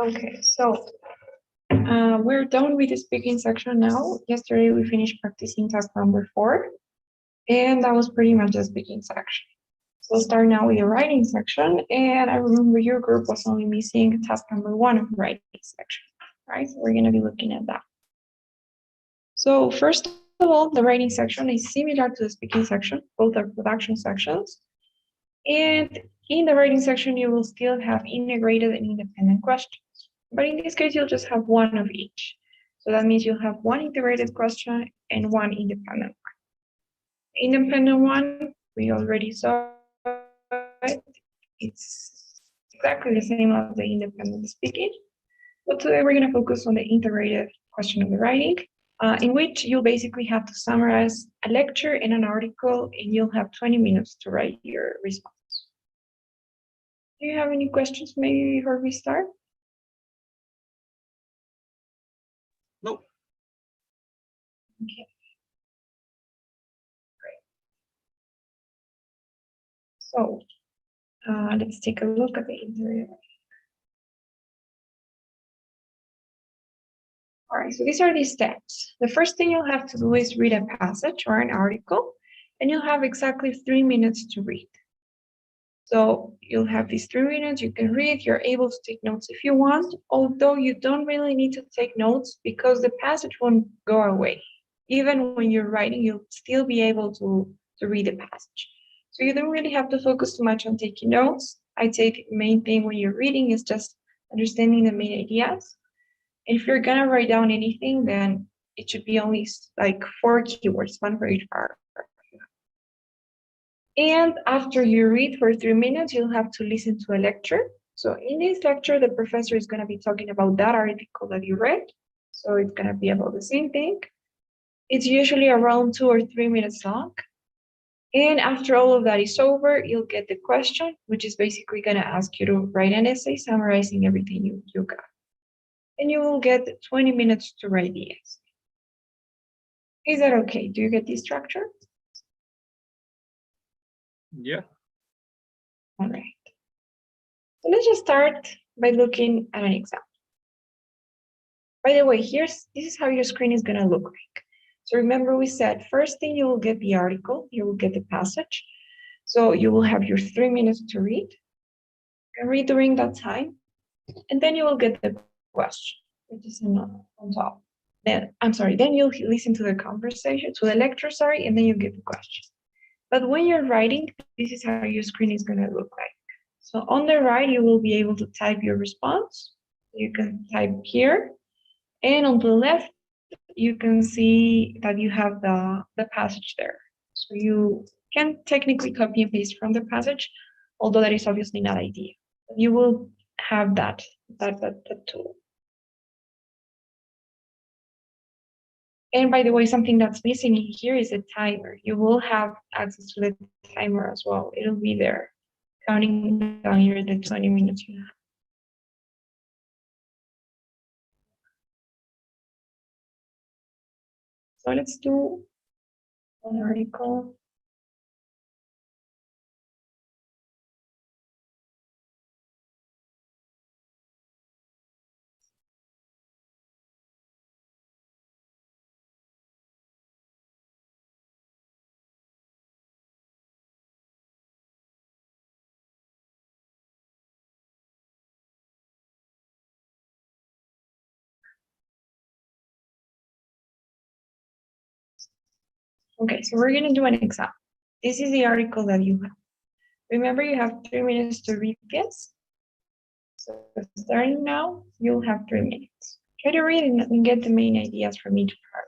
Okay, so we're done with the speaking section now. Yesterday we finished practicing task number 4, and that was pretty much the speaking section. So we'll start now with the writing section, and I remember your group was only missing task number 1 of the writing section, right? So we're going to be looking at that. So first of all, the writing section is similar to the speaking section. Both are production sections. And in the writing section, you will still have integrated and independent questions. But in this case, you'll just have one of each. So that means you'll have one integrated question and one independent one. The independent one, we already saw it. It's exactly the same as the independent speaking. But today we're going to focus on the integrated question of the writing, in which you'll basically have to summarize a lecture and an article, and you'll have 20 minutes to write your response. Do you have any questions maybe before we start? No. Okay. Great. So let's take a look at the interview. All right, so these are the steps. The first thing you'll have to do is read a passage or an article, and you'll have exactly 3 minutes to read. So you'll have these 3 minutes, you can read, you're able to take notes if you want, although you don't really need to take notes because the passage won't go away. Even when you're writing, you'll still be able to read the passage. So you don't really have to focus too much on taking notes. I'd say the main thing when you're reading is just understanding the main ideas. And if you're gonna write down anything, then it should be only like 4 keywords, one for each paragraph. And after you read for 3 minutes, you'll have to listen to a lecture. So in this lecture, the professor is going to be talking about that article that you read. So it's going to be about the same thing. It's usually around 2 or 3 minutes long. And after all of that is over, you'll get the question, which is basically going to ask you to write an essay summarizing everything you got. And you will get 20 minutes to write the essay. Is that okay? Do you get the structure? Yeah. All right. So let's just start by looking at an example. By the way, this is how your screen is going to look like. So remember we said, first thing you will get the article, you will get the passage. So you will have your 3 minutes to read. You can read during that time. And then you will get the question, which is on top. Then you'll listen to the conversation, to the lecture, and then you get the question. But when you're writing, this is how your screen is going to look like. So on the right, you will be able to type your response. You can type here. And on the left, you can see that you have the passage there. So you can technically copy and paste from the passage, although that is obviously not ideal. You will have that tool. And by the way, something that's missing here is a timer. You will have access to the timer as well. It'll be there, counting down here the 20 minutes you have. So let's do an article. Okay, so we're going to do an example. This is the article that you have. Remember, you have 3 minutes to read this. So starting now, you'll have 3 minutes. Try to read and get the main ideas from each part.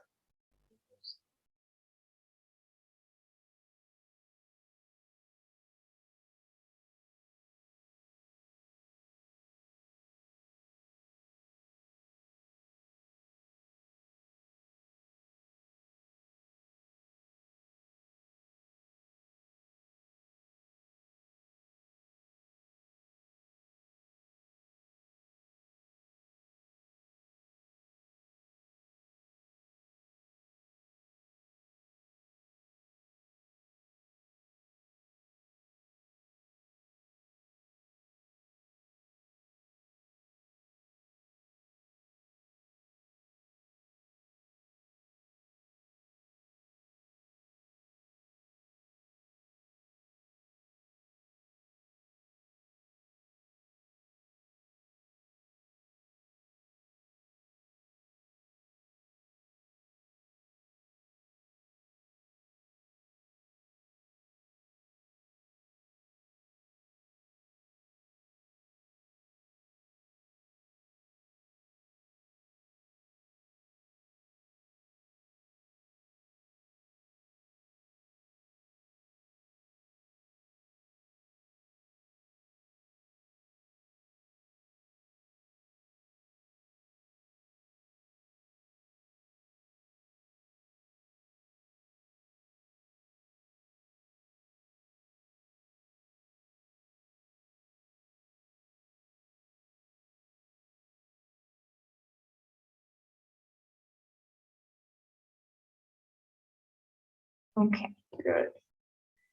Okay, good.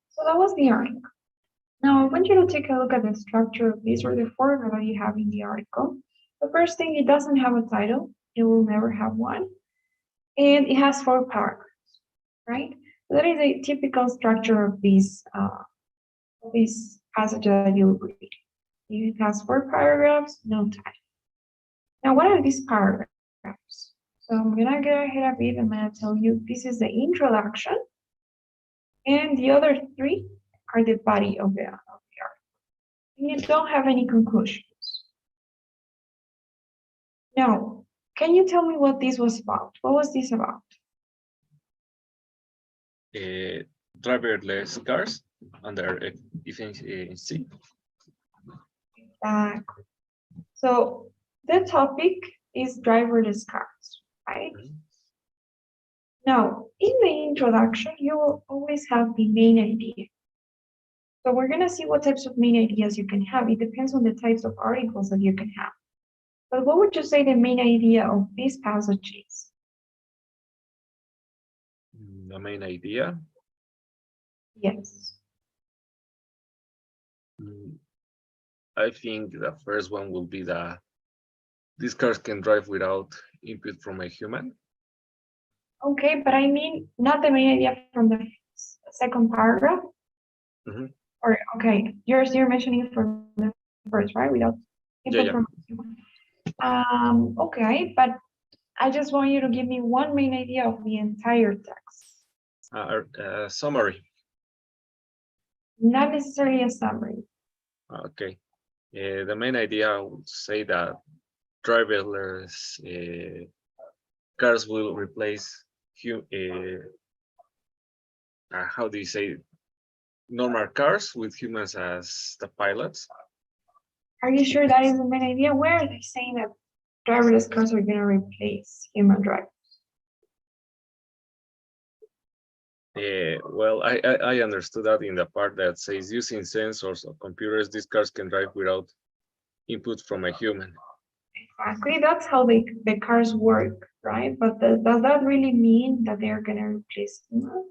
So that was the article. Now I want you to take a look at the structure of this or the formula you have in the article. The first thing, it doesn't have a title. It will never have one. And it has 4 paragraphs, right? So that is a typical structure of this passage that you'll read. It has 4 paragraphs, no title. Now, what are these paragraphs? So I'm gonna go ahead a bit. I'm gonna tell you this is the introduction, and the other 3 are the body of the article. And you don't have any conclusions. Now, can you tell me what this was about? What was this about? Driverless cars under efficiency. Exactly. So the topic is driverless cars, right? Now, in the introduction, you will always have the main idea. So we're going to see what types of main ideas you can have. It depends on the types of articles that you can have. But what would you say the main idea of this passage is? The main idea? Yes. I think the first one will be that these cars can drive without input from a human. Okay, but I mean not the main idea from the second paragraph. Or okay, you're mentioning it from the first, right? Without input from human. Okay, but I just want you to give me one main idea of the entire text. Summary. Not necessarily a summary. Okay. The main idea, I would say that driverless cars will replace how do you say, normal cars with humans as the pilots. Are you sure that is the main idea? Where are they saying that driverless cars are going to replace human drivers? Well, I understood that in the part that says using sensors or computers, these cars can drive without input from a human. Exactly, that's how the cars work, right? But does that really mean that they're going to replace humans?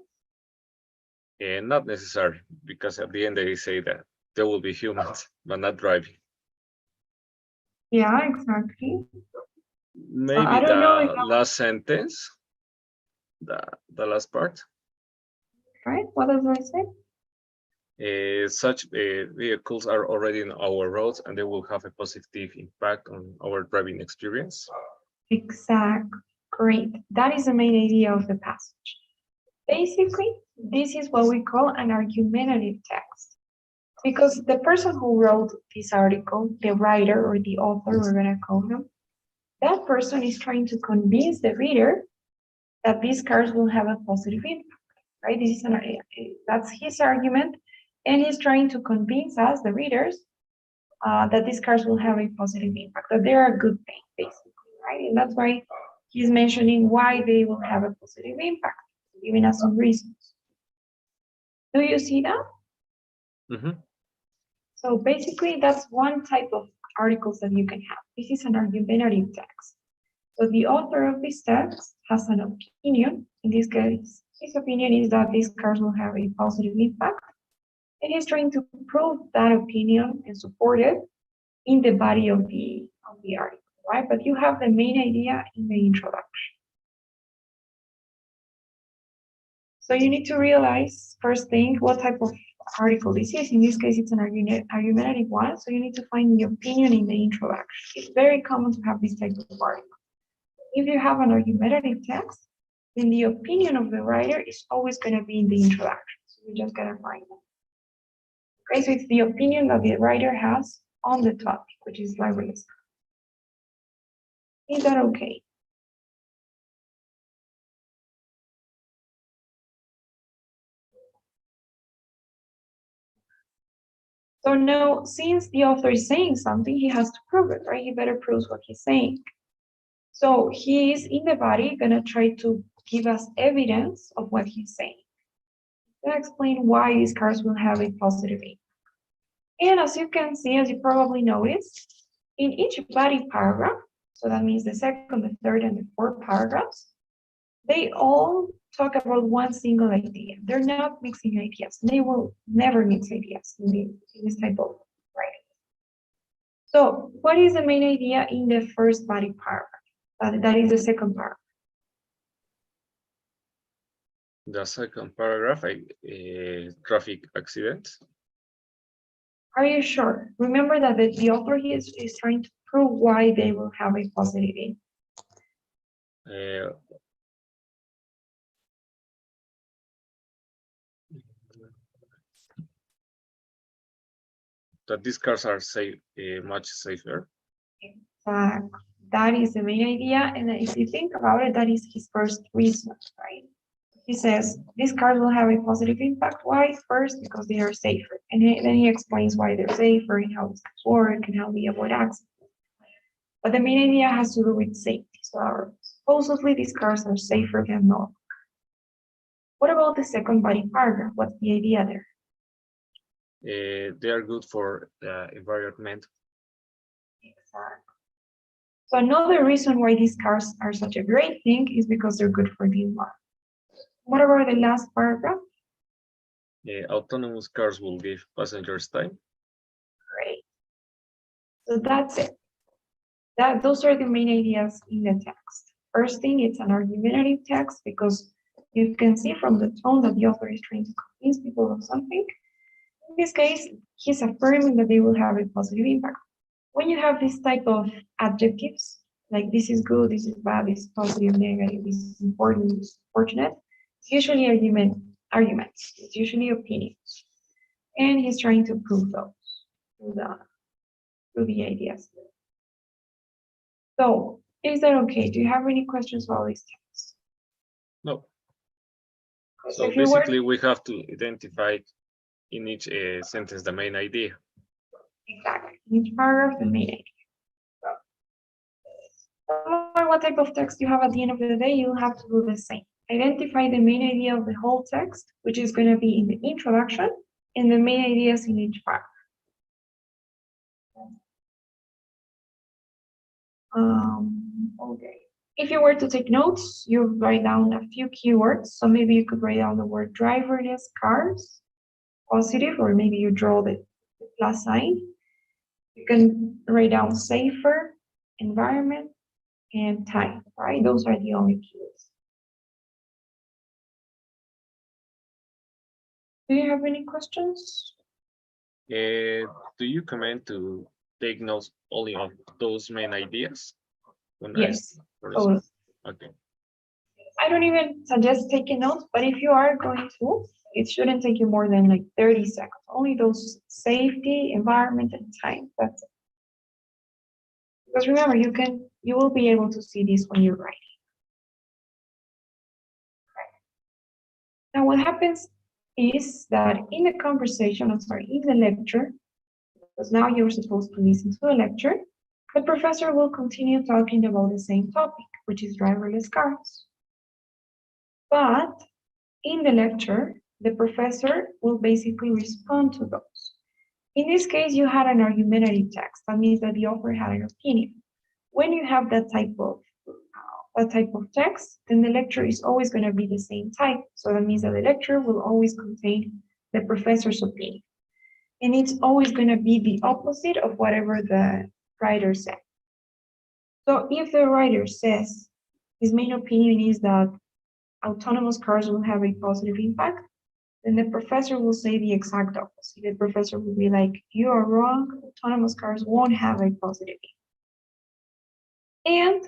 Not necessarily, because at the end they say that there will be humans, but not driving. Yeah, exactly. Maybe I don't know if last sentence, the last part. Right? What does it say? Such vehicles are already in our roads and they will have a positive impact on our driving experience. Exactly. Great. That is the main idea of the passage. Basically, this is what we call an argumentative text. Because the person who wrote this article, the writer or the author, we're going to call him, that person is trying to convince the reader that these cars will have a positive impact, right? This is that's his argument, and he's trying to convince us, the readers, that these cars will have a positive impact, that they are a good thing, basically, right? And that's why he's mentioning why they will have a positive impact, giving us some reasons. Do you see that? Mm-hmm. So basically, that's one type of articles that you can have. This is an argumentative text. So the author of this text has an opinion. In this case, his opinion is that these cars will have a positive impact. And he's trying to prove that opinion and support it in the body of the article, right? But you have the main idea in the introduction. So you need to realize, first thing, what type of article this is. In this case, it's an argumentative one, so you need to find the opinion in the introduction. It's very common to have this type of article. If you have an argumentative text, then the opinion of the writer is always going to be in the introduction. So you just got to find it. Okay, so it's the opinion that the writer has on the topic, which is driverless. Is that okay? So now, since the author is saying something, he has to prove it, right? He better prove what he's saying. So he is in the body gonna try to give us evidence of what he's saying. He's gonna explain why these cars will have a positive impact. And as you can see, as you probably noticed, in each body paragraph, so that means the second, the third, and the fourth paragraphs, they all talk about one single idea. They're not mixing ideas. They will never mix ideas in this type of writing. So what is the main idea in the first body paragraph? That is the second paragraph. The second paragraph, traffic accidents. Are you sure? Remember that the author here is trying to prove why they will have a positive impact. That these cars are safe, much safer. That is the main idea, and if you think about it, that is his first reason, right? He says these cars will have a positive impact. Why? First, because they are safer, and then he explains why they're safer and how it's work and how we avoid accidents. But the main idea has to do with safety. So supposedly these cars are safer than normal. What about the second body paragraph? What's the idea there? They are good for the environment. Exactly. So another reason why these cars are such a great thing is because they're good for the environment. What about the last paragraph? Autonomous cars will give passengers time. Great. So that's it. Those are the main ideas in the text. First thing, it's an argumentative text because you can see from the tone that the author is trying to convince people of something. In this case, he's affirming that they will have a positive impact. When you have this type of adjectives, like this is good, this is bad, this is positive, negative, this is important, this is fortunate, it's usually arguments, it's usually opinions. And he's trying to prove those through the ideas. So, is that okay? Do you have any questions about this text? No. So basically, we have to identify in each sentence the main idea. Exactly. In each paragraph, the main idea. No matter what type of text you have at the end of the day, you'll have to do the same. Identify the main idea of the whole text, which is going to be in the introduction, and the main ideas in each paragraph. Okay. If you were to take notes, you write down a few keywords. So maybe you could write down the word driverless cars, positive, or maybe you draw the plus sign. You can write down safer, environment, and time, right? Those are the only keywords. Do you have any questions? Do you recommend to take notes only of those main ideas? Yes. Okay. I don't even suggest taking notes, but if you are going to, it shouldn't take you more than like 30 seconds. Only those safety, environment, and time. That's it. Because remember, you will be able to see this when you're writing. Now, what happens is that in the conversation, in the lecture, because now you're supposed to listen to a lecture, the professor will continue talking about the same topic, which is driverless cars. But in the lecture, the professor will basically respond to those. In this case, you had an argumentative text. That means that the author had an opinion. When you have that type of text, then the lecture is always going to be the same type. So that means that the lecture will always contain the professor's opinion. And it's always going to be the opposite of whatever the writer said. So if the writer says his main opinion is that autonomous cars will have a positive impact, then the professor will say the exact opposite. The professor will be like, you are wrong, autonomous cars won't have a positive impact. And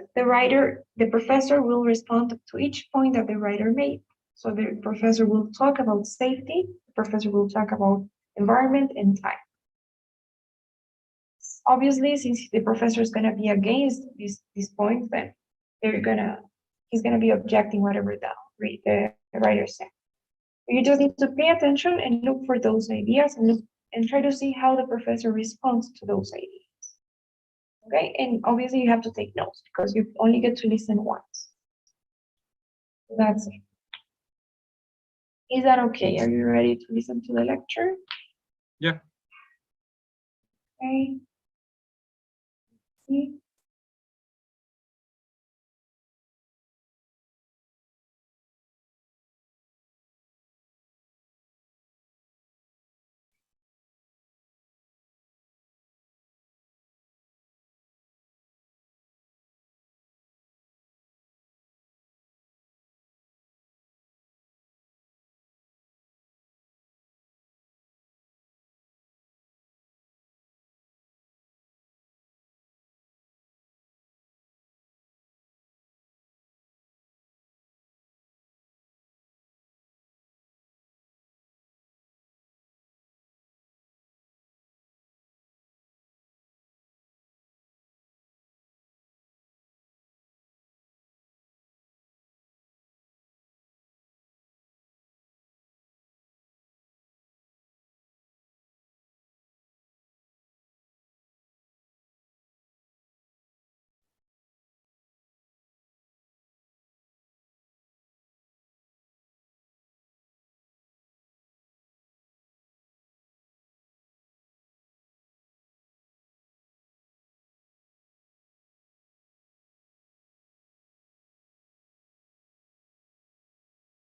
the professor will respond to each point that the writer made. So the professor will talk about safety, the professor will talk about environment and time. Obviously, since the professor is going to be against these points, then he's going to be objecting whatever the writer said. You just need to pay attention and look for those ideas and try to see how the professor responds to those ideas. Okay, and obviously you have to take notes because you only get to listen once. That's it. Is that okay? Are you ready to listen to the lecture? Yeah. Okay.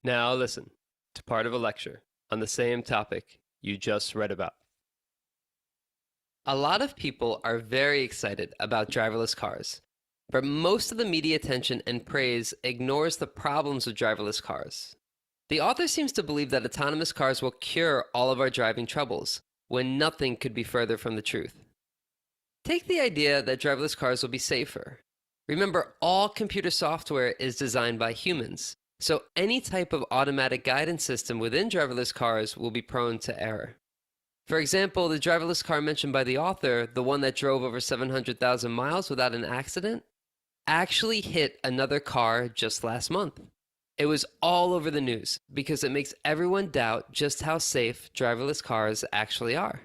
Now listen to part of a lecture on the same topic you just read about. A lot of people are very excited about driverless cars, but most of the media attention and praise ignores the problems with driverless cars. The author seems to believe that autonomous cars will cure all of our driving troubles, when nothing could be further from the truth. Take the idea that driverless cars will be safer. Remember, all computer software is designed by humans, so any type of automatic guidance system within driverless cars will be prone to error. For example, the driverless car mentioned by the author, the one that drove over 700,000 miles without an accident, actually hit another car just last month. It was all over the news because it makes everyone doubt just how safe driverless cars actually are.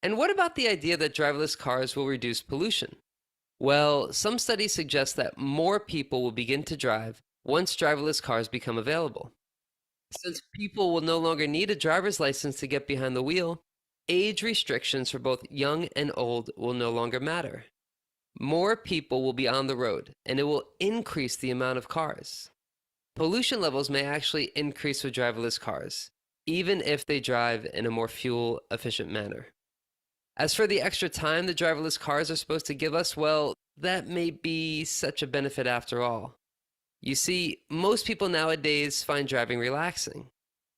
And what about the idea that driverless cars will reduce pollution? Well, some studies suggest that more people will begin to drive once driverless cars become available. Since people will no longer need a driver's license to get behind the wheel, age restrictions for both young and old will no longer matter. More people will be on the road, and it will increase the amount of cars. Pollution levels may actually increase with driverless cars, even if they drive in a more fuel-efficient manner. As for the extra time the driverless cars are supposed to give us, well, that may be such a benefit after all. You see, most people nowadays find driving relaxing.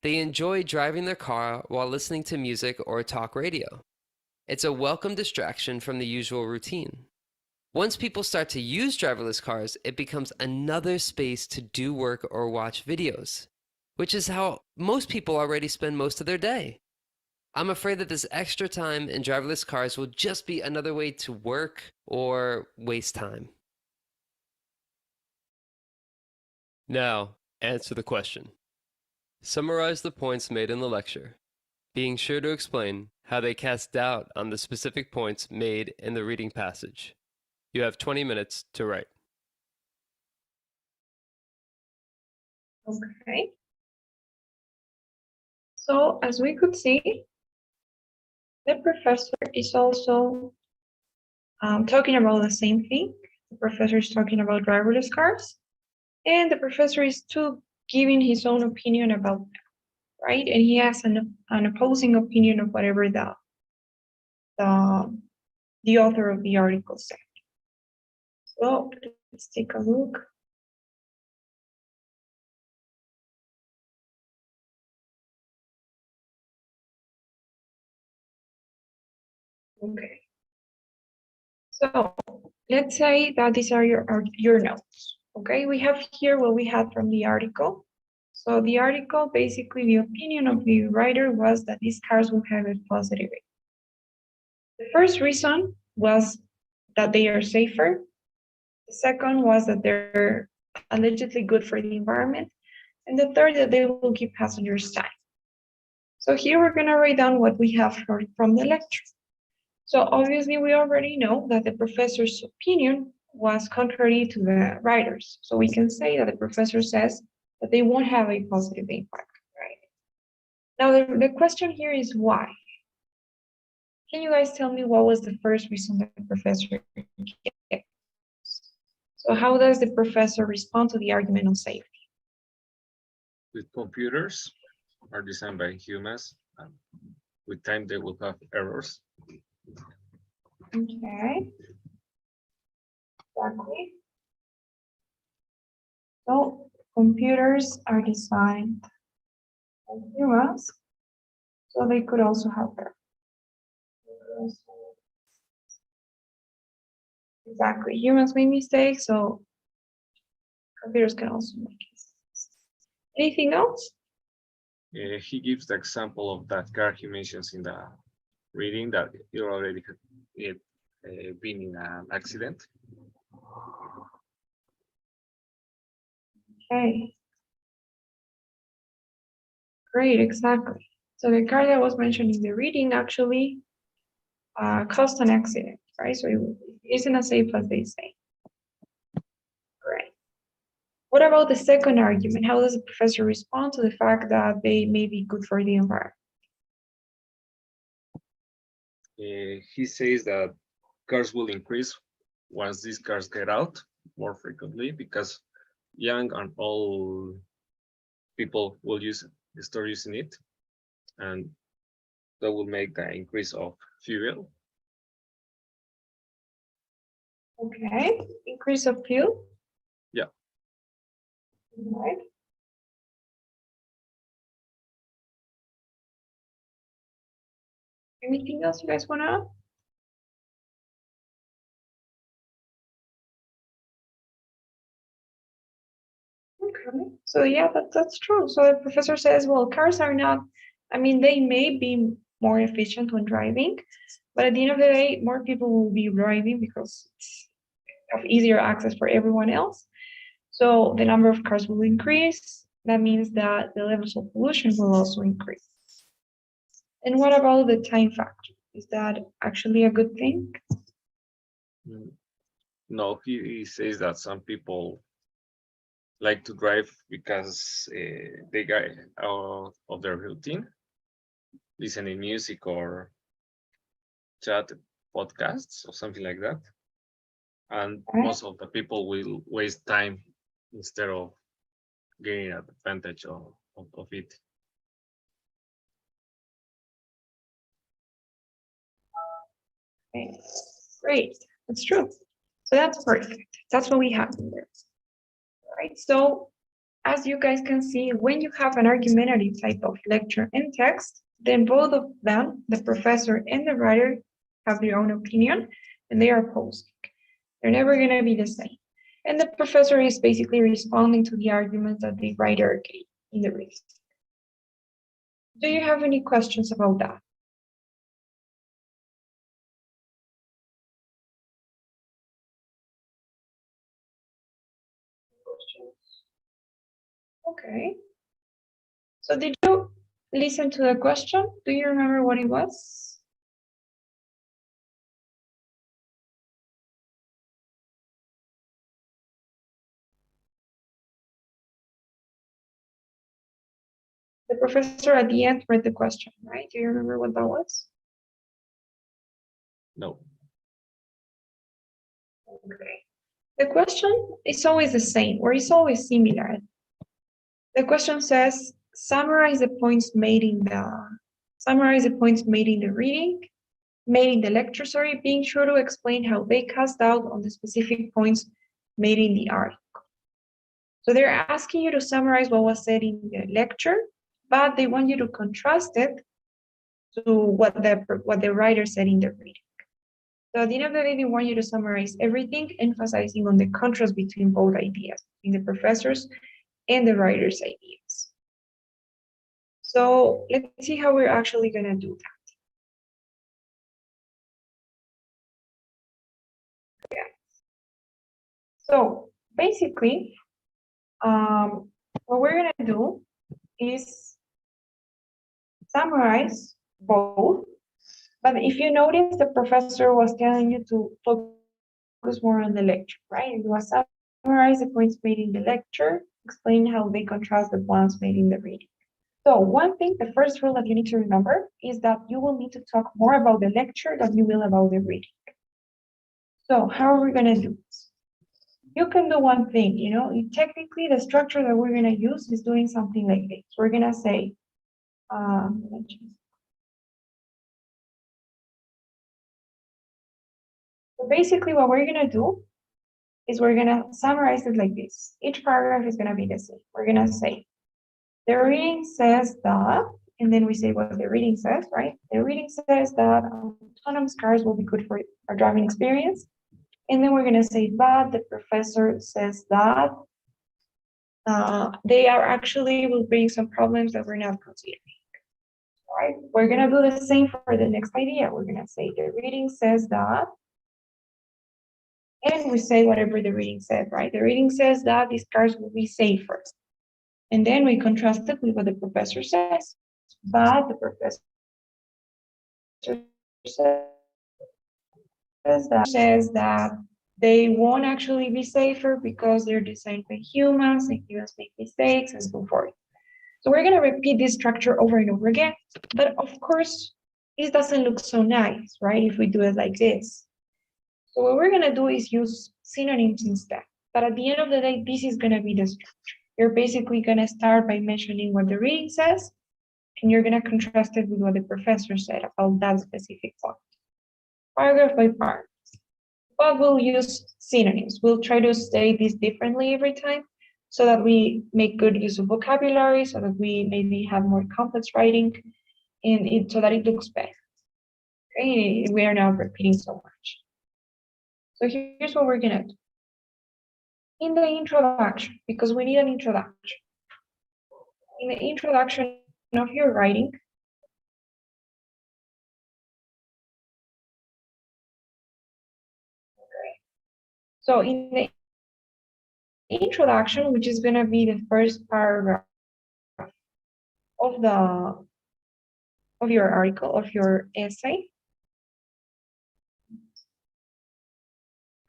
They enjoy driving their car while listening to music or talk radio. It's a welcome distraction from the usual routine. Once people start to use driverless cars, it becomes another space to do work or watch videos, which is how most people already spend most of their day. I'm afraid that this extra time in driverless cars will just be another way to work or waste time. Now, answer the question. Summarize the points made in the lecture, being sure to explain how they cast doubt on the specific points made in the reading passage. You have 20 minutes to write. Okay. So as we could see, the professor is also talking about the same thing. The professor is talking about driverless cars, and the professor is too giving his own opinion about that, right? And he has an opposing opinion of whatever the author of the article said. So let's take a look. Okay. So let's say that these are your notes. Okay, we have here what we had from the article. So the article, basically the opinion of the writer was that these cars will have a positive rate. The first reason was that they are safer. The second was that they're allegedly good for the environment. And the third, that they will give passengers time. So here we're gonna write down what we have heard from the lecture. So obviously we already know that the professor's opinion was contrary to the writers. So we can say that the professor says that they won't have a positive impact, right? Now the question here is why? Can you guys tell me what was the first reason that the professor gave? So how does the professor respond to the argument on safety? With computers are designed by humans, and with time they will have errors. Okay. Exactly. So computers are designed by humans, so they could also have errors. Exactly. Humans make mistakes, so computers can also make mistakes. Anything else? He gives the example of that car he mentions in the reading that you already had been in an accident. Okay. Great, exactly. So the car that was mentioned in the reading actually caused an accident, right? So it isn't as safe as they say. Great. What about the second argument? How does the professor respond to the fact that they may be good for the environment? He says that cars will increase once these cars get out more frequently because young and old people will start using it, and that will make the increase of fuel. Okay, increase of fuel. Yeah. All right. Anything else you guys want to add? Okay, so yeah, that's true. So the professor says, well, cars are not, I mean, they may be more efficient when driving, but at the end of the day, more people will be driving because it's of easier access for everyone else. So the number of cars will increase. That means that the levels of pollution will also increase. And what about the time factor? Is that actually a good thing? No, he says that some people like to drive because they get out of their routine, listening music or chat podcasts or something like that. And most of the people will waste time instead of getting advantage of it. Okay, great. That's true. So that's perfect. That's what we have in there. Right. So as you guys can see, when you have an argumentative type of lecture and text, then both of them, the professor and the writer, have their own opinion and they are opposing. They're never going to be the same. And the professor is basically responding to the arguments that the writer gave in the reading. Do you have any questions about that? Okay. So did you listen to the question? Do you remember what it was? The professor at the end read the question, right? Do you remember what that was? No. Okay. The question is always the same, or it's always similar. The question says, summarize the points made in the reading, made in the lecture, sorry, being sure to explain how they cast doubt on the specific points made in the article. So they're asking you to summarize what was said in the lecture, but they want you to contrast it to what the writer said in the reading. So at the end of the day, they want you to summarize everything, emphasizing on the contrast between both ideas, between the professor's and the writer's ideas. So let's see how we're actually going to do that. Yeah. So basically, what we're going to do is summarize both. But if you notice, the professor was telling you to focus more on the lecture, right? It was summarize the points made in the lecture, explain how they contrast the ones made in the reading. So one thing, the first rule that you need to remember is that you will need to talk more about the lecture than you will about the reading. So how are we going to do this? You can do one thing, technically the structure that we're going to use is doing something like this. We're going to say, so basically what we're going to do is we're going to summarize it like this. Each paragraph is going to be the same. We're going to say, the reading says that, and then we say what the reading says, right? The reading says that autonomous cars will be good for our driving experience. And then we're going to say, but the professor says that they are actually will bring some problems that we're not considering. Right? We're going to do the same for the next idea. We're going to say the reading says that, and we say whatever the reading said, right? The reading says that these cars will be safer. And then we contrast it with what the professor says. But the professor says that they won't actually be safer because they're designed by humans and humans make mistakes and so forth. So we're going to repeat this structure over and over again. But of course, this doesn't look so nice, right? If we do it like this. So what we're going to do is use synonyms instead. But at the end of the day, this is going to be the structure. you're basically going to start by mentioning what the reading says, and you're going to contrast it with what the professor said about that specific point, paragraph by paragraph. But we'll use synonyms. We'll try to say this differently every time so that we make good use of vocabulary, so that we maybe have more complex writing, and so that it looks better. Okay, we are not repeating so much. So here's what we're gonna do. In the introduction, because we need an introduction. In the introduction of your writing, so in the introduction, which is gonna be the first paragraph of your article, of your essay.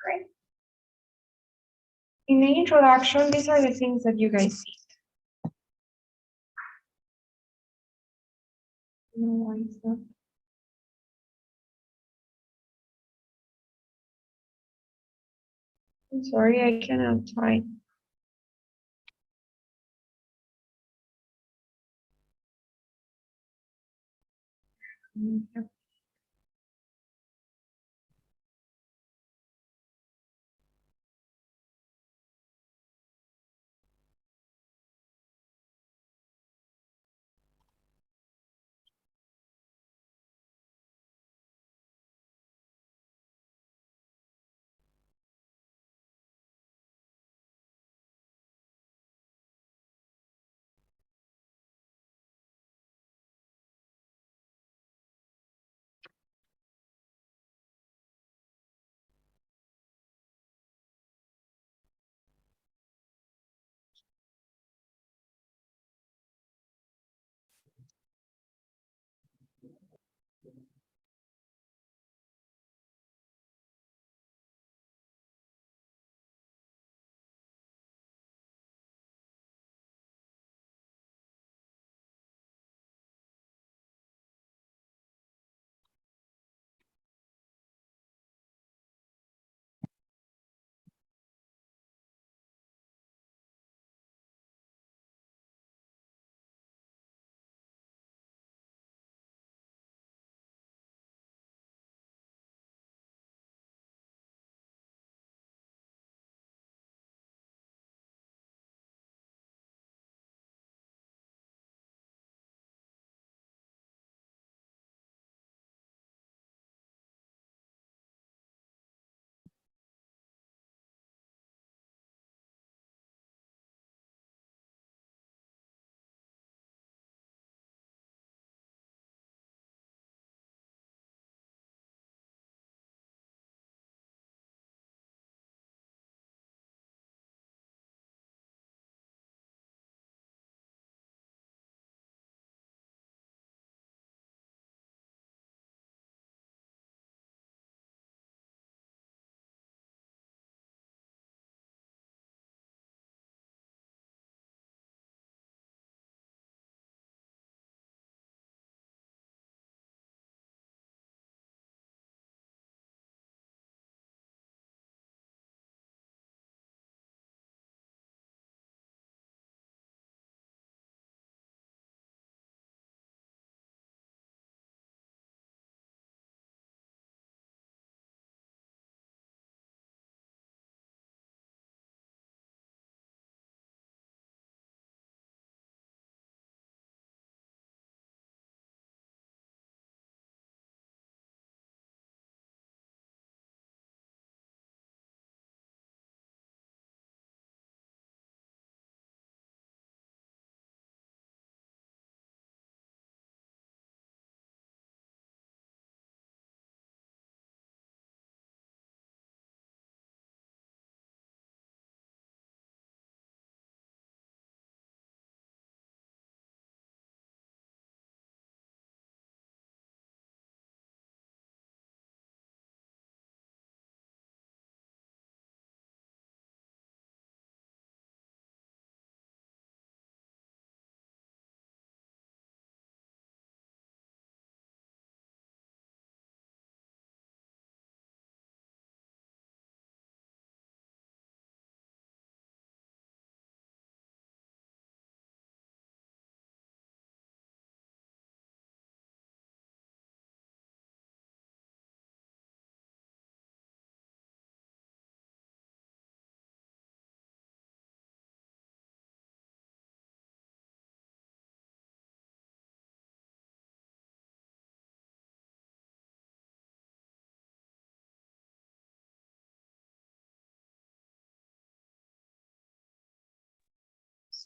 Great. In the introduction, these are the things that you guys see. No, it's not. I'm sorry, I cannot type.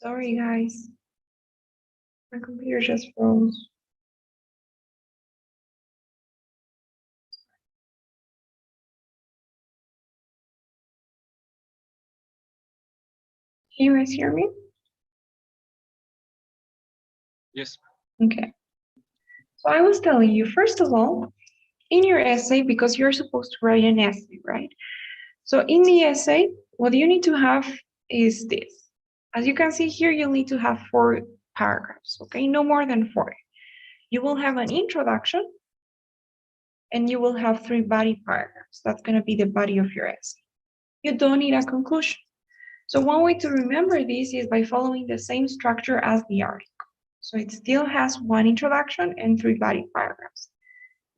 Sorry, guys. My computer just froze. Can you guys hear me? Yes. Okay. So I was telling you, first of all, in your essay, because you're supposed to write an essay, right? So in the essay, what you need to have is this. As you can see here, you'll need to have 4 paragraphs, okay? No more than 4. You will have an introduction, and you will have 3 body paragraphs. That's going to be the body of your essay. You don't need a conclusion. So one way to remember this is by following the same structure as the article. So it still has 1 introduction and 3 body paragraphs.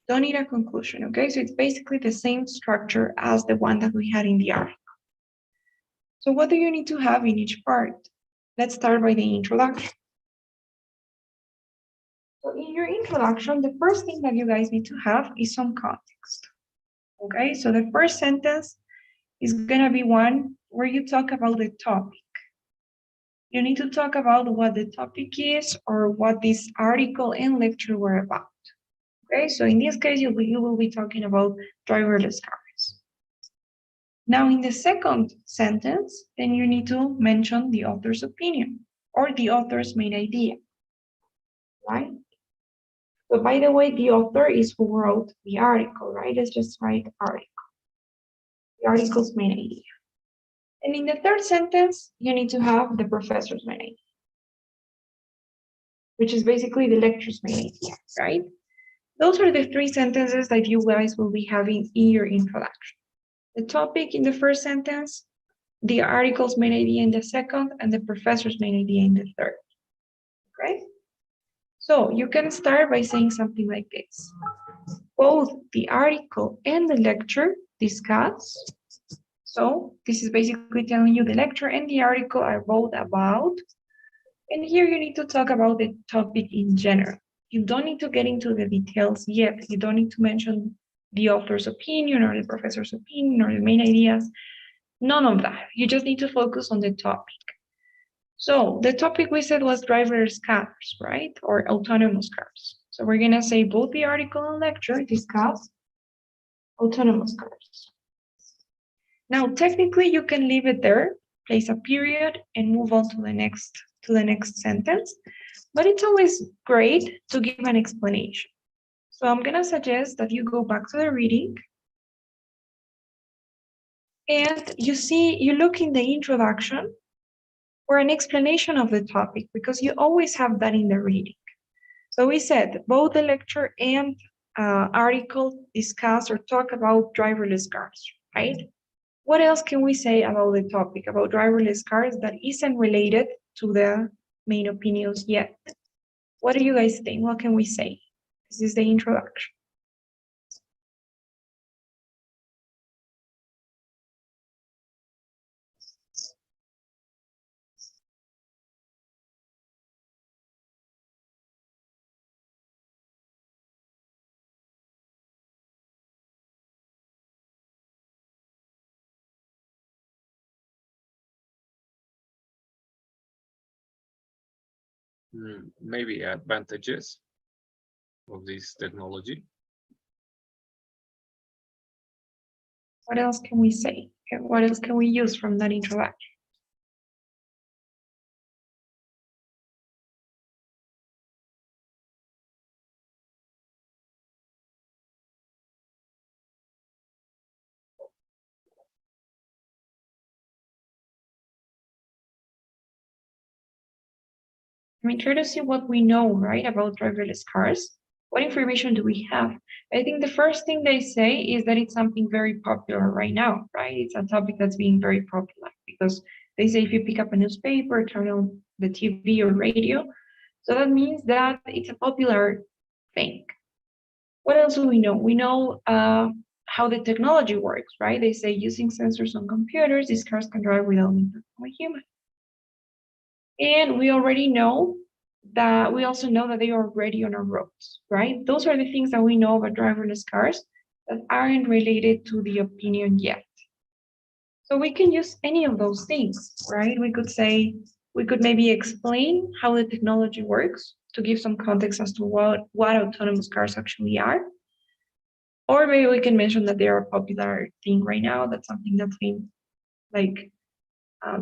Don't need a conclusion, okay? So it's basically the same structure as the one that we had in the article. So what do you need to have in each part? Let's start by the introduction. So in your introduction, the first thing that you guys need to have is some context. Okay, so the first sentence is gonna be one where you talk about the topic. You need to talk about what the topic is or what this article and lecture were about. Okay, so in this case, you will be talking about driverless cars. Now in the second sentence, then you need to mention the author's opinion or the author's main idea, right? So by the way, the author is who wrote the article, right? Let's just write article, the article's main idea. And in the third sentence, you need to have the professor's main idea, which is basically the lecture's main idea, right? Those are the 3 sentences that you guys will be having in your introduction. The topic in the first sentence, the article's main idea in the second, and the professor's main idea in the third, okay? So you can start by saying something like this. Both the article and the lecture discuss. So this is basically telling you the lecture and the article are both about. And here you need to talk about the topic in general. You don't need to get into the details yet. You don't need to mention the author's opinion or the professor's opinion or the main ideas. None of that. You just need to focus on the topic. So the topic we said was driverless cars, right? Or autonomous cars. So we're gonna say both the article and lecture discuss autonomous cars. Now, technically you can leave it there, place a period and move on to the next sentence, but it's always great to give an explanation. So I'm gonna suggest that you go back to the reading and you look in the introduction for an explanation of the topic, because you always have that in the reading. So we said both the lecture and article discuss or talk about driverless cars, right? What else can we say about the topic, about driverless cars that isn't related to the main opinions yet? What do you guys think? What can we say? This is the introduction. Maybe advantages of this technology. What else can we say? What else can we use from that introduction? I mean, try to see what we know, right, about driverless cars. What information do we have? I think the first thing they say is that it's something very popular right now, right? It's a topic that's being very popular because they say if you pick up a newspaper, turn on the TV or radio, so that means that it's a popular thing. What else do we know? We know how the technology works, right? They say using sensors on computers, these cars can drive without input from a human. And we already know that we also know that they are already on our roads, right? Those are the things that we know about driverless cars that aren't related to the opinion yet. So we can use any of those things, right? We could say we could maybe explain how the technology works to give some context as to what autonomous cars actually are. Or maybe we can mention that they are a popular thing right now. That's something that's been like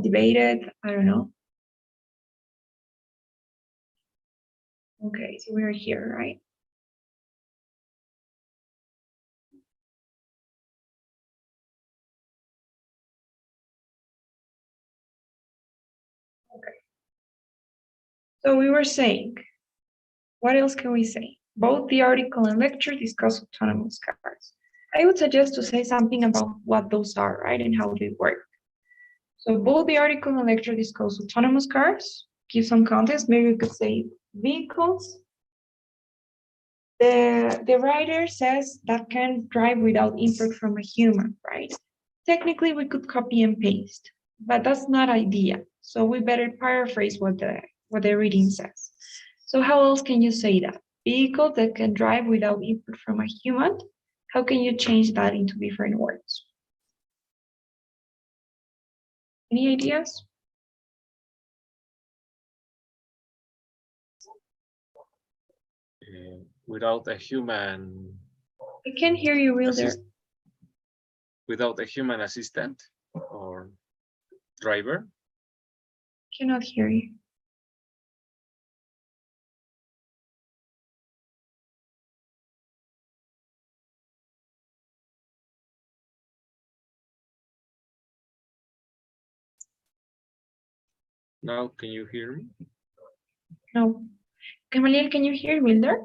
debated. I don't know. Okay, so we're here, right? Okay. So we were saying, what else can we say? Both the article and lecture discuss autonomous cars. I would suggest to say something about what those are, right, and how they work. So both the article and lecture discuss autonomous cars. Give some context. Maybe we could say vehicles. The writer says that can drive without input from a human, right? Technically, we could copy and paste, but that's not ideal. So we better paraphrase what the reading says. So how else can you say that? Vehicle that can drive without input from a human. How can you change that into different words? Any ideas? Without a human. I can't hear you real there. Without a human assistant or driver. Cannot hear you. Now, can you hear me? No. Gamaliel, can you hear Wilder?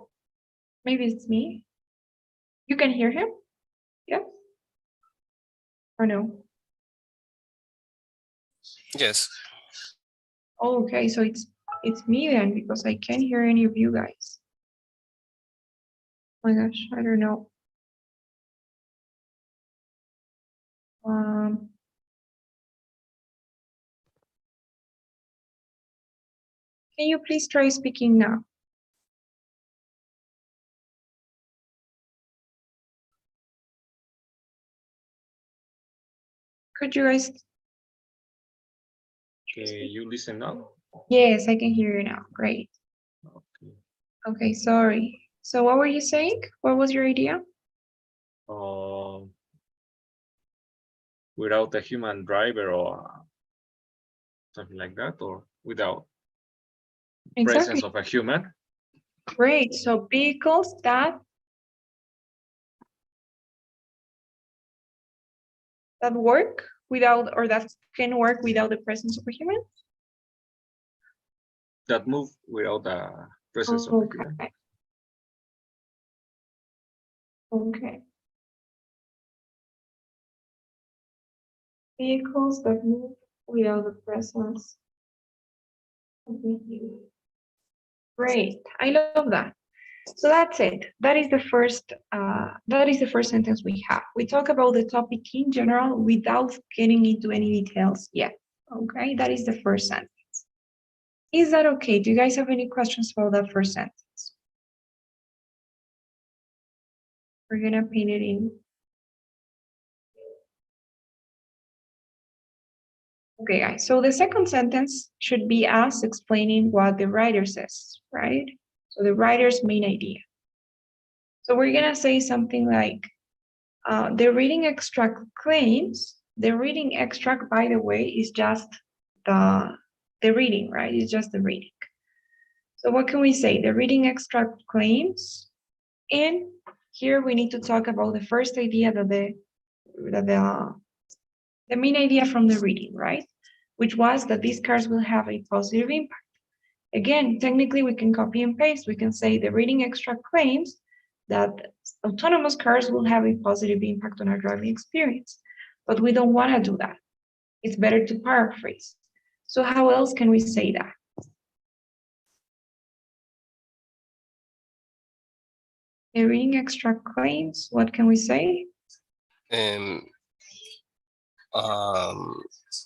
Maybe it's me. You can hear him? Yes? Or no? Yes. Oh, okay, so it's me then, because I can't hear any of you guys. Oh my gosh, I don't know. Can you please try speaking now? Could you guys? Can you listen now? Yes, I can hear you now. Great. Okay. Okay, sorry. So what were you saying? What was your idea? Without a human driver or something like that, or without presence of a human. Great. So vehicles that work without, or that can work without the presence of a human? That move without the presence of a human. Okay. Vehicles that move without the presence of the human. Great. I love that. So that's it. That is the first sentence we have. We talk about the topic in general without getting into any details yet. Okay, that is the first sentence. Is that okay? Do you guys have any questions about that first sentence? We're gonna paint it in. Okay, guys, so the second sentence should be us explaining what the writer says, right? So the writer's main idea. So we're gonna say something like, the reading extract claims, the reading extract, by the way, is just the reading, right? It's just the reading. So what can we say? The reading extract claims, and here we need to talk about the first idea that the main idea from the reading, right? Which was that these cars will have a positive impact. Again, technically we can copy and paste. We can say the reading extract claims that autonomous cars will have a positive impact on our driving experience, but we don't want to do that. It's better to paraphrase. So how else can we say that? The reading extract claims, what can we say?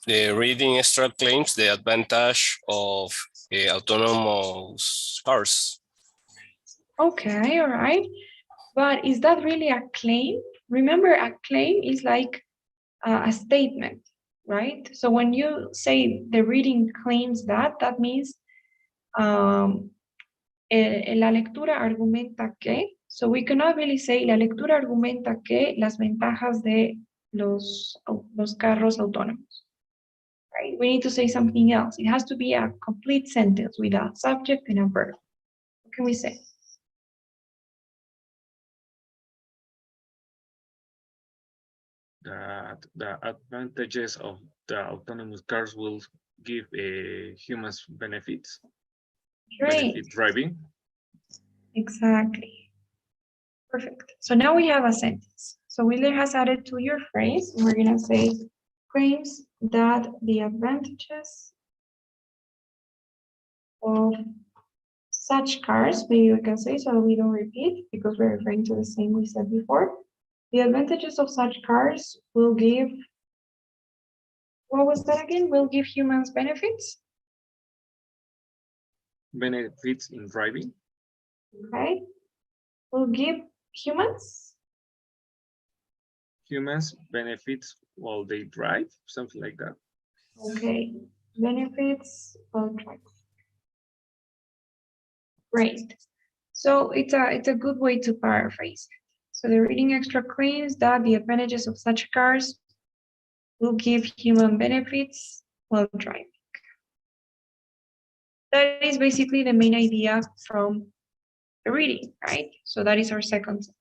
The reading extract claims the advantage of autonomous cars. Okay, all right. But is that really a claim? Remember, a claim is like a statement. right? So when you say the reading claims that, that means la lectura argumenta que, so we cannot really say la lectura argumenta que las ventajas de los carros autónomos, right? We need to say something else. It has to be a complete sentence with a subject and a verb. What can we say? That the advantages of the autonomous cars will give humans benefits. Great. Benefit driving. Exactly. Perfect. So now we have a sentence. So Wheeler has added to your phrase. We're going to say claims that the advantages of such cars, maybe we can say so we don't repeat because we're referring to the same we said before. The advantages of such cars will give, what was that again? Will give humans benefits. Benefits in driving. Okay. Will give humans benefits while they drive, something like that. okay, benefits while driving. Great. So it's a good way to paraphrase. So the reading extra claims that the advantages of such cars will give human benefits while driving. That is basically the main idea from the reading, right? So that is our second sentence.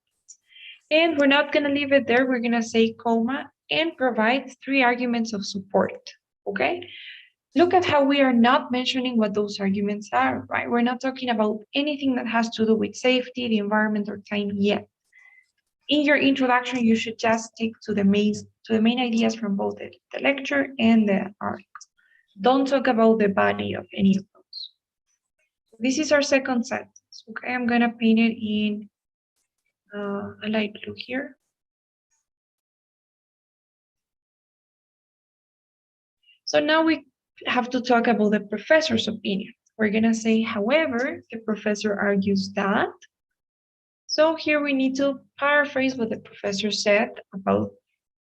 And we're not going to leave it there. We're going to say comma and provide 3 arguments of support, okay? Look at how we are not mentioning what those arguments are, right? We're not talking about anything that has to do with safety, the environment, or time yet. In your introduction, you should just stick to the main ideas from both the lecture and the article. Don't talk about the body of any of those. This is our second sentence, okay? I'm gonna paint it in a light blue here. So now we have to talk about the professor's opinion. We're gonna say, however, the professor argues that. So here we need to paraphrase what the professor said about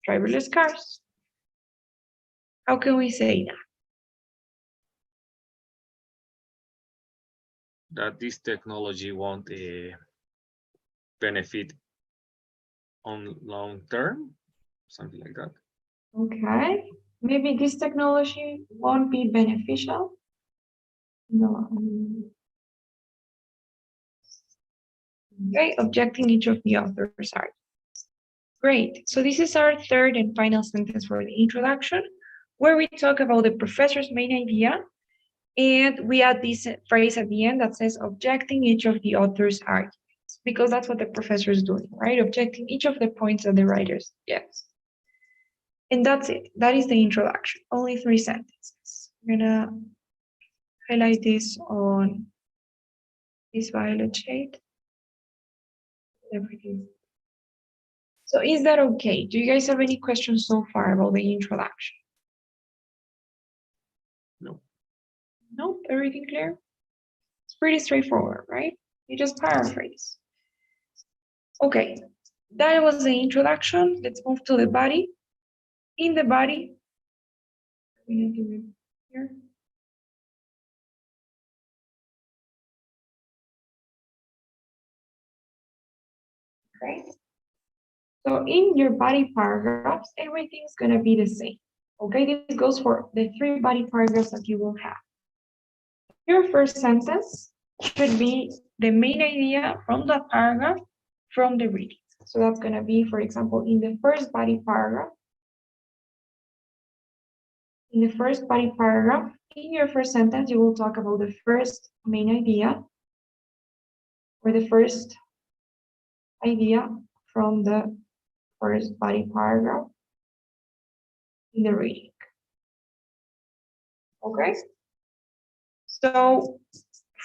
driverless cars. How can we say that? That this technology won't benefit on long term, something like that. Okay, maybe this technology won't be beneficial. No. Okay, objecting each of the author's arguments. Great, so this is our third and final sentence for the introduction, where we talk about the professor's main idea, and we add this phrase at the end that says objecting each of the author's arguments, because that's what the professor is doing, right? Objecting each of the points that the writers yes. And that's it. That is the introduction. Only 3 sentences. I'm gonna highlight this on this violet shade. Everything. So is that okay? Do you guys have any questions so far about the introduction? No. No, everything clear? It's pretty straightforward, right? You just paraphrase. Okay, that was the introduction. Let's move to the body. In the body, we need to do here. Okay. So in your body paragraphs, everything's gonna be the same. Okay, this goes for the 3 body paragraphs that you will have. Your first sentence should be the main idea from that paragraph from the reading. So that's gonna be, for example, in the first body paragraph. In the first body paragraph, in your first sentence, you will talk about the first main idea or the first idea from the first body paragraph in the reading. Okay. So,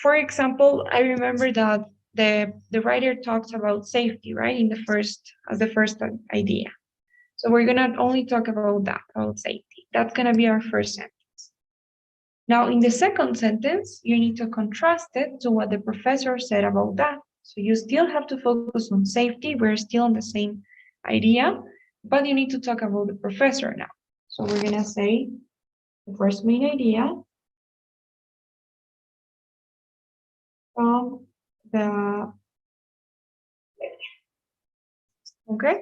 for example, I remember that the writer talks about safety, right? In the first idea. So we're gonna only talk about that, about safety. That's gonna be our first sentence. Now, in the second sentence, you need to contrast it to what the professor said about that. So you still have to focus on safety. We're still on the same idea, but you need to talk about the professor now. So we're gonna say the first main idea from the lecture. Okay?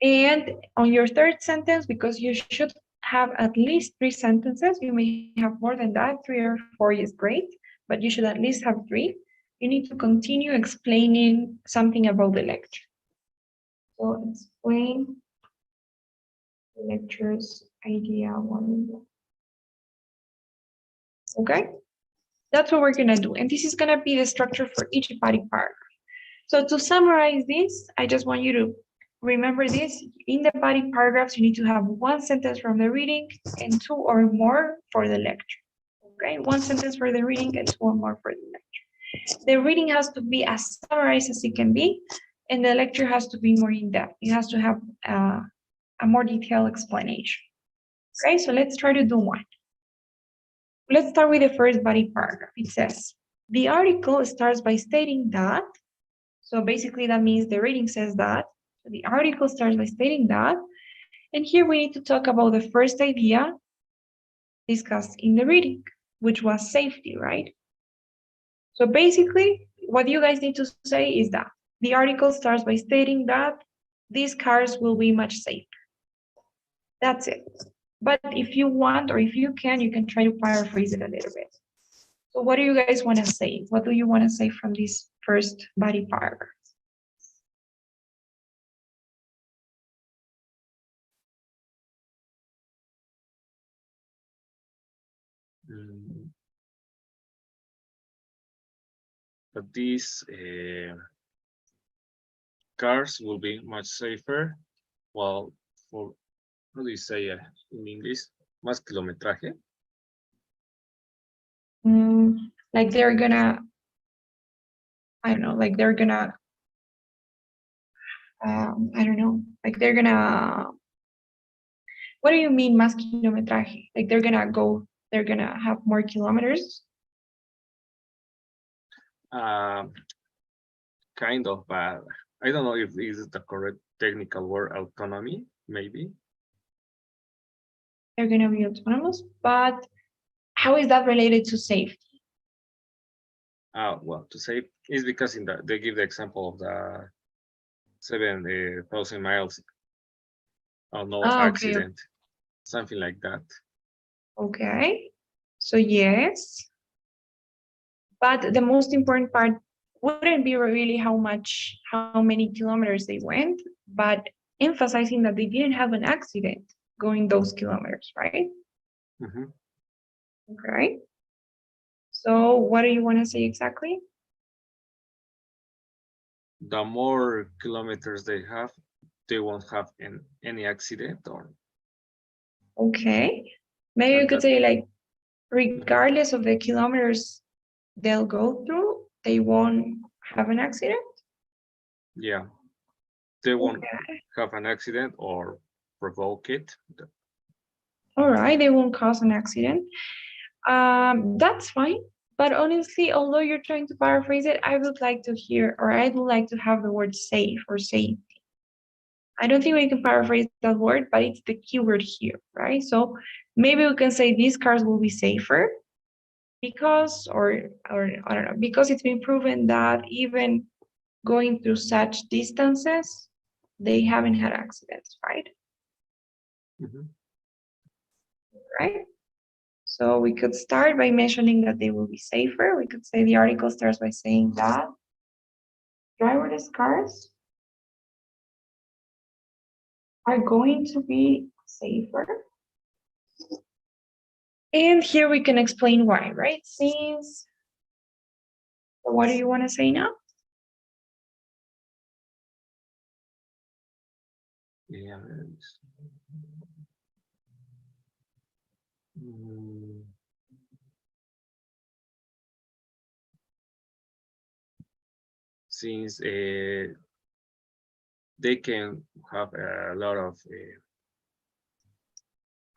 And on your third sentence, because you should have at least 3 sentences, you may have more than that, 3 or 4 is great, but you should at least have 3. You need to continue explaining something about the lecture. So explain the lecture's idea 1. Okay? That's what we're gonna do. And this is gonna be the structure for each body paragraph. So to summarize this, I just want you to remember this. In the body paragraphs, you need to have 1 sentence from the reading and 2 or more for the lecture. Okay, 1 sentence for the reading and 2 or more for the lecture. The reading has to be as summarized as it can be, and the lecture has to be more in-depth. It has to have a more detailed explanation. Okay, so let's try to do one. Let's start with the first body paragraph. It says, the article starts by stating that. So basically that means the reading says that. So the article starts by stating that. And here we need to talk about the first idea discussed in the reading, which was safety, right? So basically what you guys need to say is that the article starts by stating that these cars will be much safer. That's it. But if you want, or if you can try to paraphrase it a little bit. So what do you guys want to say? What do you want to say from this first body paragraph? But these cars will be much safer, while for, how do you say in English? Más kilometraje. Like they're gonna, I don't know, like they're gonna, I don't know, like they're gonna, what do you mean más kilometraje? Like they're gonna have more kilometers? Kind of, but I don't know if this is the correct technical word, autonomy, maybe. They're gonna be autonomous, but how is that related to safety? Well, to say is because in they give the example of the 7,000 miles or no Okay. accident, something like that. Okay, so yes, but the most important part wouldn't be really how many kilometers they went, but emphasizing that they didn't have an accident going those kilometers, right? Mm-hmm. Okay. So what do you want to say exactly? The more kilometers they have, they won't have any accident or. Okay. Maybe you could say like, regardless of the kilometers they'll go through, they won't have an accident? Yeah, they won't Okay. have an accident or provoke it. All right, they won't cause an accident. That's fine. But honestly, although you're trying to paraphrase it, I would like to hear, or I would like to have the word safe or safety. I don't think we can paraphrase that word, but it's the keyword here, right? So maybe we can say these cars will be safer because, or I don't know, because it's been proven that even going through such distances, they haven't had accidents, right? Mm-hmm. Right? So we could start by mentioning that they will be safer. We could say the article starts by saying that driverless cars are going to be safer. And here we can explain why, right? Since, so what do you want to say now? Yeah. Since they can have a lot of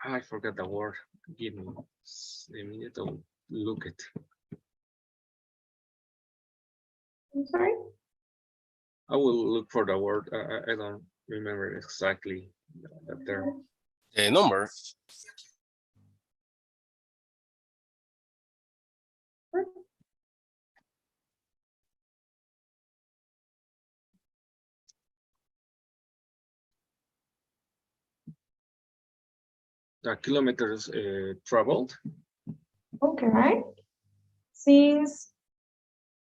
I forgot the word. Give me a minute to look it. I'm sorry? I will look for the word. I don't remember exactly that term. The number. The kilometers traveled. Okay. Since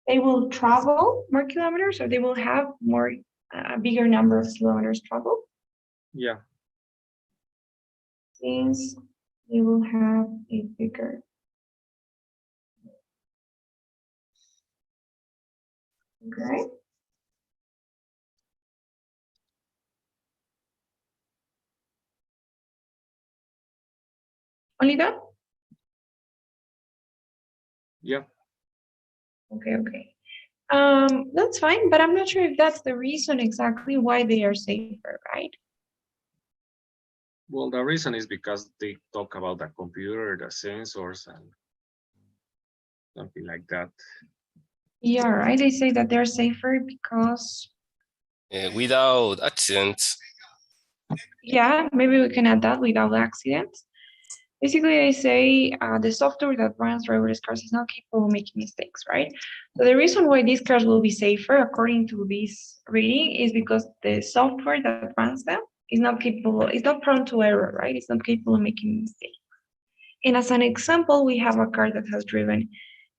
they will travel more kilometers or they will have more bigger number of kilometers traveled. Yeah. Since they will have a bigger. Okay. Only that? Yeah. Okay. That's fine, but I'm not sure if that's the reason exactly why they are safer, right? Well, the reason is because they talk about the computer, the sensors, and something like that. Yeah, right. They say that they're safer because, Without accidents. yeah, maybe we can add that without accidents. Basically, they say the software that runs driverless cars is not capable of making mistakes, right? So the reason why these cars will be safer, according to this reading, is because the software that runs them is not capable, it's not prone to error, right? It's not capable of making mistakes. And as an example, we have a car that has driven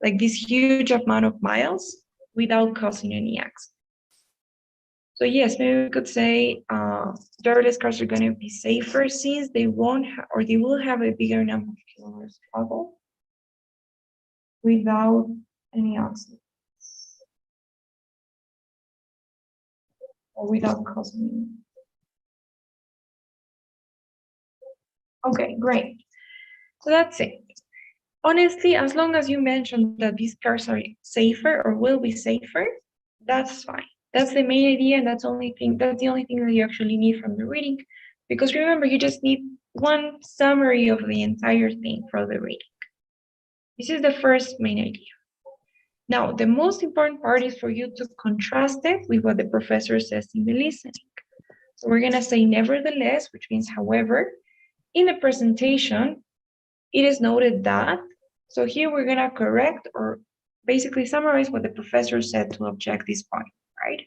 like this huge amount of miles without causing any accident. So yes, maybe we could say driverless cars are going to be safer since they won't or they will have a bigger number of kilometers traveled without any accident or without causing. Okay, great. So that's it. Honestly, as long as you mentioned that these cars are safer or will be safer, that's fine. That's the main idea, and that's the only thing that you actually need from the reading. Because remember, you just need one summary of the entire thing for the reading. This is the first main idea. Now, the most important part is for you to contrast it with what the professor says in the listening. So we're gonna say nevertheless, which means however, in the presentation, it is noted that, so here we're gonna correct or basically summarize what the professor said to object this point, right?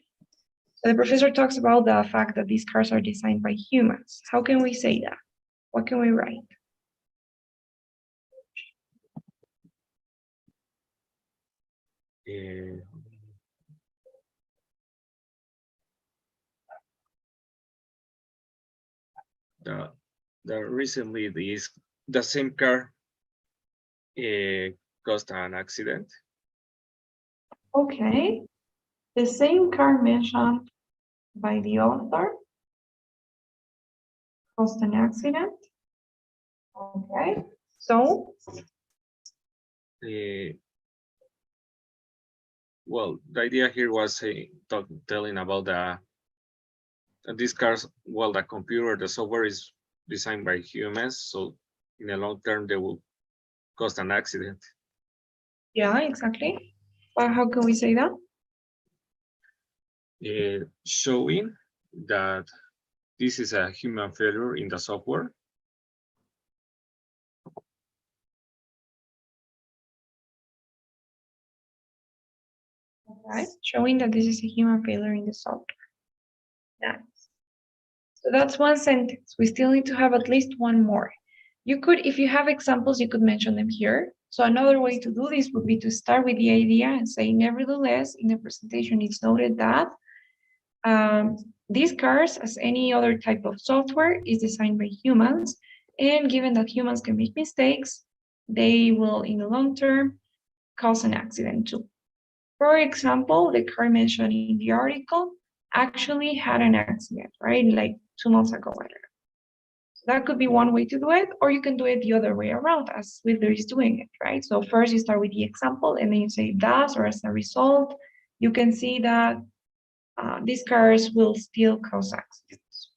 So the professor talks about the fact that these cars are designed by humans. How can we say that? What can we write? Uh, the recently the same car caused an accident. Okay, the same car mentioned by the author caused an accident. Okay, so Uh, well, the idea here was telling about these cars. Well, the computer, the software is designed by humans, so in the long term they will cause an accident. yeah, exactly. But how can we say that? Showing that this is a human failure in the software. Right, showing that this is a human failure in the software. Nice. So that's one sentence. We still need to have at least one more. You could, if you have examples, you could mention them here. So another way to do this would be to start with the idea and say, nevertheless, in the presentation, it's noted that these cars, as any other type of software, is designed by humans. And given that humans can make mistakes, they will, in the long term, cause an accident too. For example, the car mentioned in the article actually had an accident, right? Like 2 months ago. So that could be one way to do it, or you can do it the other way around, as Wheeler is doing it, right? So first you start with the example, and then you say thus, or as a result, you can see that these cars will still cause accidents.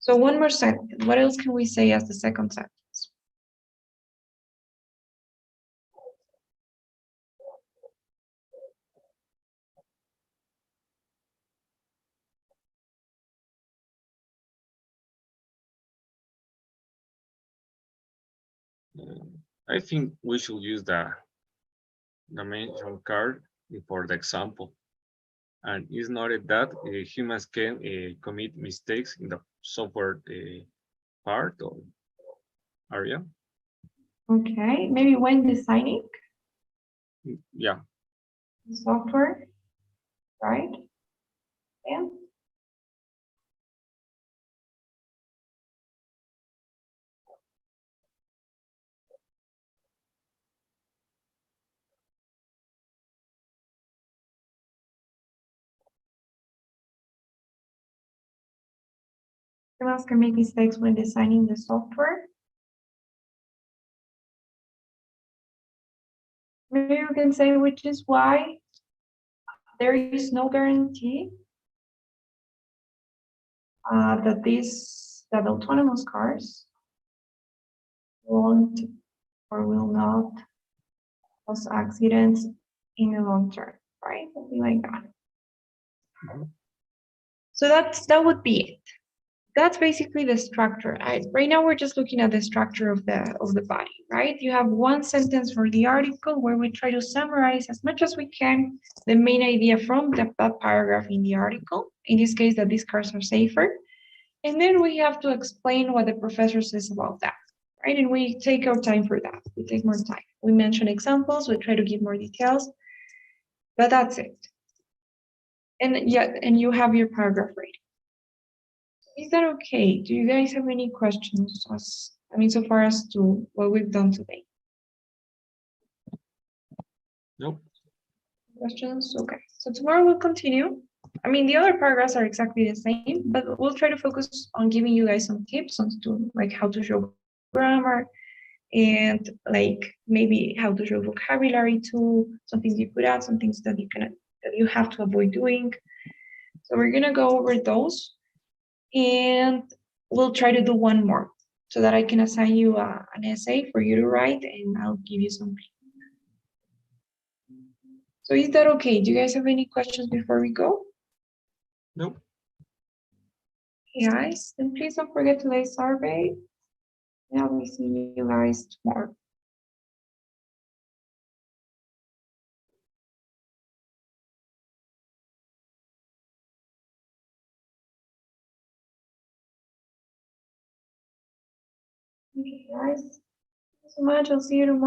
So one more sentence. What else can we say as the second sentence? I think we should use the dimension card for the example. And it's noted that humans can commit mistakes in the software part or area. Okay, maybe when designing Yeah, the software, right? Yeah. Humans can make mistakes when designing the software. Maybe we can say, which is why there is no guarantee that autonomous cars won't or will not cause accidents in the long term, right? Something like that. So that would be it. That's basically the structure. Right now we're just looking at the structure of the body, right? You have one sentence for the article where we try to summarize as much as we can the main idea from that paragraph in the article. In this case, that these cars are safer. And then we have to explain what the professor says about that, right? And we take our time for that. We take more time. We mention examples, we try to give more details, but that's it. And yeah, and you have your paragraph ready. Is that okay? Do you guys have any questions so far as to what we've done today? nope. Questions? Okay. So tomorrow we'll continue. The other paragraphs are exactly the same, but we'll try to focus on giving you guys some tips on like how to show grammar and like maybe how to show vocabulary too, some things you could add, some things that you have to avoid doing. So we're gonna go over those, and we'll try to do one more so that I can assign you an essay for you to write, and I'll give you some. So is that okay? Do you guys have any questions before we go? Nope. Guys, then please don't forget today's survey. And I'll be seeing you guys tomorrow. Okay, guys. Thank you so much. I'll see you tomorrow.